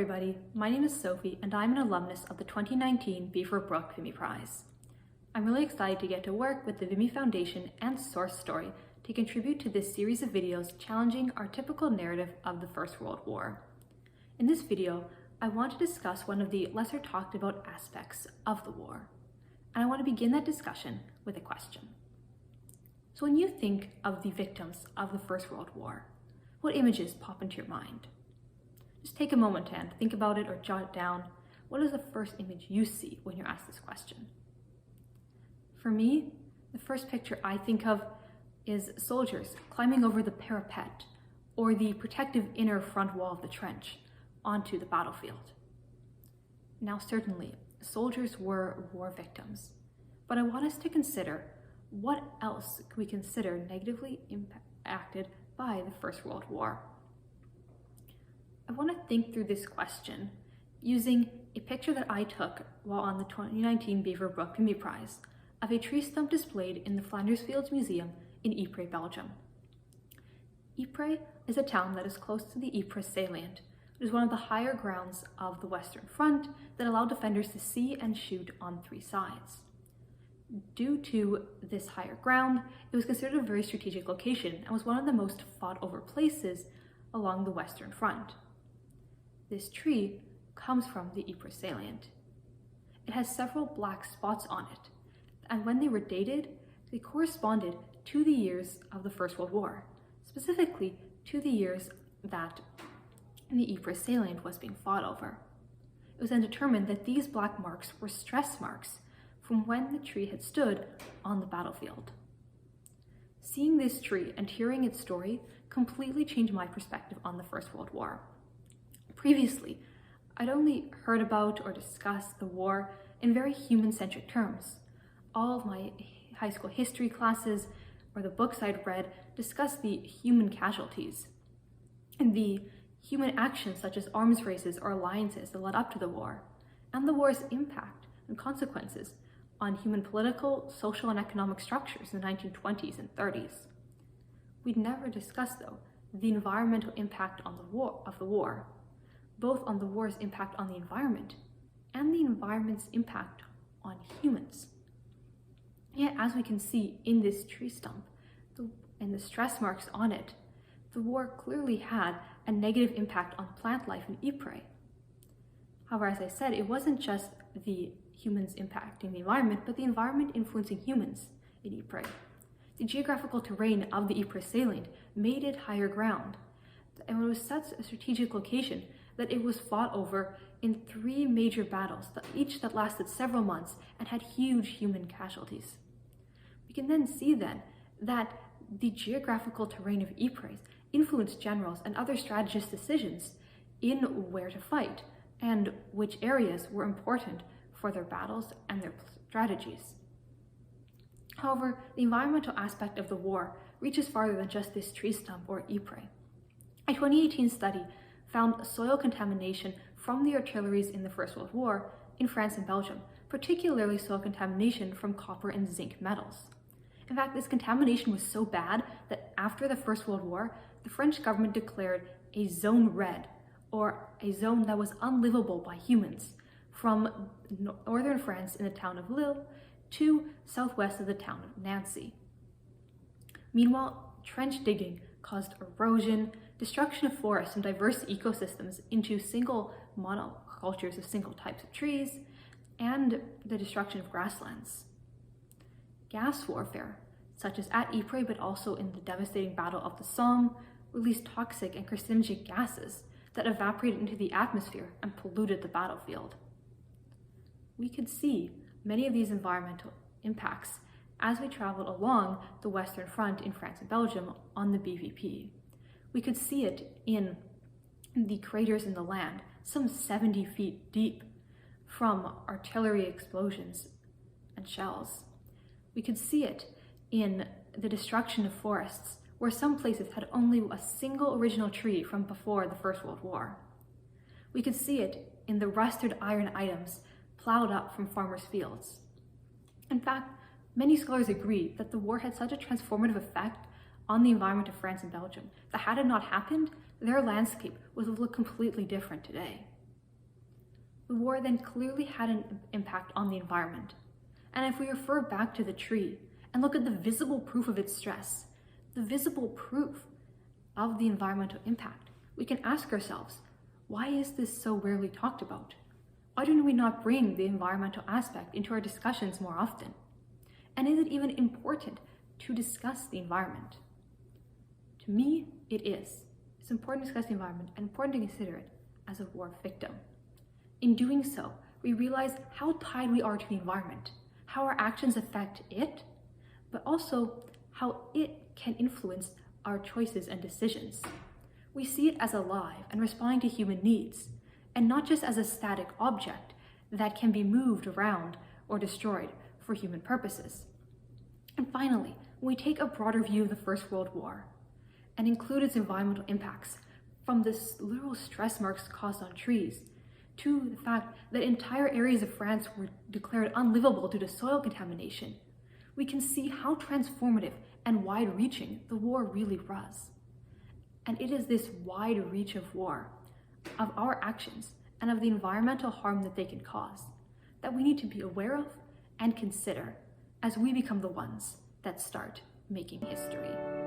everybody, my name is Sophie and I'm an alumnus of the 2019 Beaverbrook Vimy Prize. I'm really excited to get to work with the Vimy Foundation and Source Story to contribute to this series of videos challenging our typical narrative of the First World War. In this video, I want to discuss one of the lesser talked about aspects of the war, and I want to begin that discussion with a question. So when you think of the victims of the First World War, what images pop into your mind? Just take a moment and think about it or jot it down. What is the first image you see when you're asked this question? For me, the first picture I think of is soldiers climbing over the parapet or the protective inner front wall of the trench onto the battlefield. Now, certainly, soldiers were war victims, but I want us to consider what else could we consider negatively impacted by the First World War. I want to think through this question using a picture that I took while on the 2019 Beaverbrook Vimy Prize of a tree stump displayed in the Flanders Fields Museum in Ypres, Belgium. Ypres is a town that is close to the Ypres salient. It is one of the higher grounds of the Western Front that allowed defenders to see and shoot on three sides. Due to this higher ground, it was considered a very strategic location and was one of the most fought over places along the Western Front. This tree comes from the Ypres salient. It has several black spots on it, and when they were dated, they corresponded to the years of the First World War, specifically to the years that the Ypres salient was being fought over. It was then determined that these black marks were stress marks from when the tree had stood on the battlefield. Seeing this tree and hearing its story completely changed my perspective on the First World War. Previously, I'd only heard about or discussed the war in very human-centric terms. All of my high school history classes or the books I'd read discussed the human casualties and the human actions such as arms races or alliances that led up to the war, and the war's impact and consequences on human political, social, and economic structures in the 1920s and 30s. We'd never discussed, though, the environmental impact on the war, both on the war's impact on the environment and the environment's impact on humans. Yet, as we can see in this tree stump and the stress marks on it, the war clearly had a negative impact on plant life in Ypres. However, as I said, it wasn't just the humans impacting the environment, but the environment influencing humans in Ypres. The geographical terrain of the Ypres salient made it higher ground, and it was such a strategic location that it was fought over in three major battles, each that lasted several months and had huge human casualties. We can then see then that the geographical terrain of Ypres influenced generals and other strategists' decisions in where to fight and which areas were important for their battles and their strategies. However, the environmental aspect of the war reaches farther than just this tree stump or Ypres. A 2018 study found soil contamination from the artilleries in the First World War in France and Belgium, particularly soil contamination from copper and zinc metals. In fact, this contamination was so bad that after the First World War, the French government declared a zone red, or a zone that was unlivable by humans, from northern France in the town of Lille to southwest of the town of Nancy. Meanwhile, trench digging caused erosion, destruction of forests and diverse ecosystems into single monocultures of single types of trees, and the destruction of grasslands. Gas warfare, such as at Ypres but also in the devastating Battle of the Somme, released toxic and carcinogenic gases that evaporated into the atmosphere and polluted the battlefield. We could see many of these environmental impacts as we traveled along the Western Front in France and Belgium on the BVP. We could see it in the craters in the land, some 70 feet deep, from artillery explosions and shells. We could see it in the destruction of forests, where some places had only a single original tree from before the First World War. We could see it in the rusted iron items plowed up from farmers' fields. In fact, many scholars agree that the war had such a transformative effect on the environment of France and Belgium that had it not happened, their landscape would look completely different today. the war then clearly had an impact on the environment. And if we refer back to the tree and look at the visible proof of its stress, the visible proof of the environmental impact, we can ask ourselves, why is this so rarely talked about? Why do we not bring the environmental aspect into our discussions more often? And is it even important to discuss the environment? To me, it is. It's important to discuss the environment and important to consider it as a war victim. In doing so, we realize how tied we are to the environment, how our actions affect it, but also how it can influence our choices and decisions. We see it as alive and responding to human needs, and not just as a static object that can be moved around or destroyed for human purposes. And finally, when we take a broader view of the First World War and include its environmental impacts, from the literal stress marks caused on trees to the fact that entire areas of France were declared unlivable due to soil contamination, we can see how transformative and wide-reaching the war really was. And it is this wide reach of war, of our actions, and of the environmental harm that they can cause, that we need to be aware of and consider as we become the ones that start making history.